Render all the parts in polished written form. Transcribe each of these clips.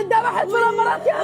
اتذبحت في الامارات يا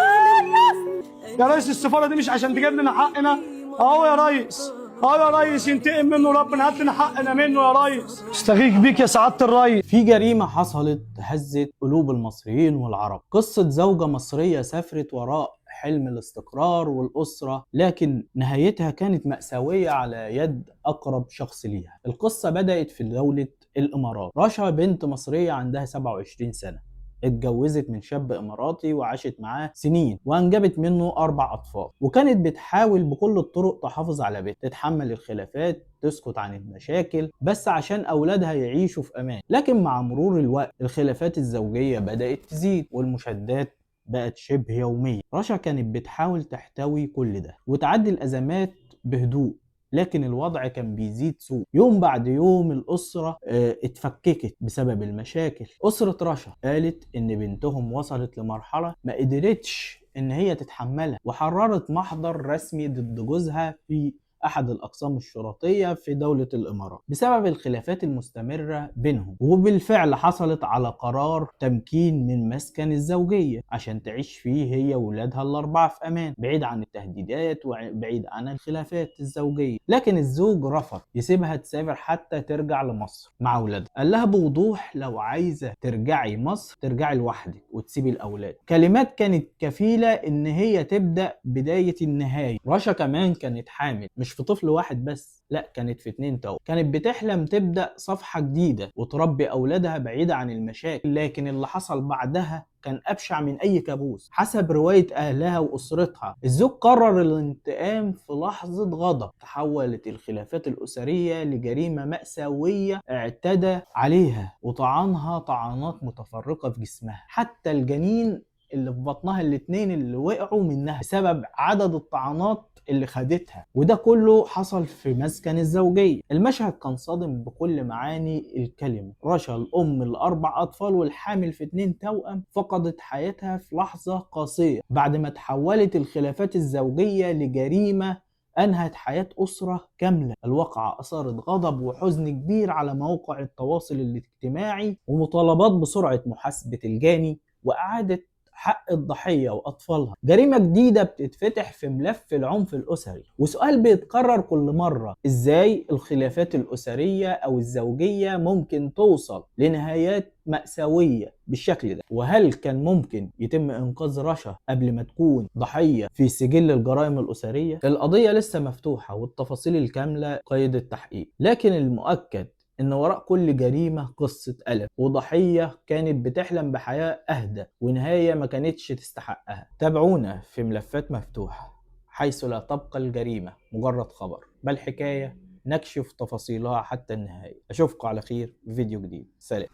ريس. يا ريس السفاره دي مش عشان تجيب لنا حقنا؟ اهو يا ريس، اهو يا ريس، ينتقم منه ربنا، هات لنا حقنا منه يا ريس. استغيث بيك يا سعاده الريس. في جريمة حصلت هزت قلوب المصريين والعرب. قصة زوجة مصرية سافرت وراء حلم الاستقرار والأسرة، لكن نهايتها كانت مأساوية على يد أقرب شخص ليها. القصة بدأت في دولة الإمارات. رشا بنت مصرية عندها 27 سنة، اتجوزت من شاب إماراتي وعاشت معاه سنين وأنجبت منه 4 أطفال، وكانت بتحاول بكل الطرق تحافظ على بيتها، تتحمل الخلافات، تسكت عن المشاكل، بس عشان أولادها يعيشوا في أمان. لكن مع مرور الوقت الخلافات الزوجية بدأت تزيد والمشادات بقت شبه يومية. رشا كانت بتحاول تحتوي كل ده وتعدي الأزمات بهدوء، لكن الوضع كان بيزيد سوء. يوم بعد يوم الأسرة اتفككت بسبب المشاكل. أسرة رشا قالت إن بنتهم وصلت لمرحلة ما قدرتش إن هي تتحملها، وحررت محضر رسمي ضد جوزها في أحد الأقسام الشرطية في دولة الإمارات بسبب الخلافات المستمرة بينهم. وبالفعل حصلت على قرار تمكين من مسكن الزوجية عشان تعيش فيه هي وولادها الأربعة في أمان، بعيد عن التهديدات وبعيد عن الخلافات الزوجية. لكن الزوج رفض يسيبها تسافر حتى ترجع لمصر مع أولادها. قال لها بوضوح لو عايزة ترجعي مصر ترجعي لوحدك وتسيبي الأولاد. كلمات كانت كفيلة إن هي تبدأ بداية النهاية. رشا كمان كانت حامل، مش في طفل واحد بس، لا كانت في 2 توأم. كانت بتحلم تبدأ صفحة جديدة وتربي أولادها بعيدة عن المشاكل، لكن اللي حصل بعدها كان أبشع من أي كابوس. حسب رواية أهلها وأسرتها، الزوج قرر الانتقام في لحظة غضب. تحولت الخلافات الأسرية لجريمة مأساوية اعتدى عليها وطعنها طعنات متفرقة في جسمها، حتى الجنين اللي في بطنها الاتنين اللي وقعوا منها بسبب عدد الطعنات اللي خدتها. وده كله حصل في مسكن الزوجية. المشهد كان صادم بكل معاني الكلمة. رشا الأم ل4 أطفال والحامل في 2 توأم فقدت حياتها في لحظة قاسية بعد ما تحولت الخلافات الزوجية لجريمة أنهت حياة أسرة كاملة. الواقعة أثارت غضب وحزن كبير على مواقع التواصل الاجتماعي ومطالبات بسرعة محاسبة الجاني وإعادة حق الضحية وأطفالها. جريمة جديدة بتتفتح في ملف العنف الأسري، وسؤال بيتكرر كل مرة: إزاي الخلافات الأسرية أو الزوجية ممكن توصل لنهايات مأساوية بالشكل ده؟ وهل كان ممكن يتم إنقاذ رشا قبل ما تكون ضحية في سجل الجرائم الأسرية؟ القضية لسه مفتوحة والتفاصيل الكاملة قيد التحقيق، لكن المؤكد إن وراء كل جريمة قصة ألم وضحية كانت بتحلم بحياة أهدى ونهاية ما كانتش تستحقها. تابعونا في ملفات مفتوحة، حيث لا تبقى الجريمة مجرد خبر بل حكاية نكشف تفاصيلها حتى النهاية. أشوفكم على خير في فيديو جديد. سلام.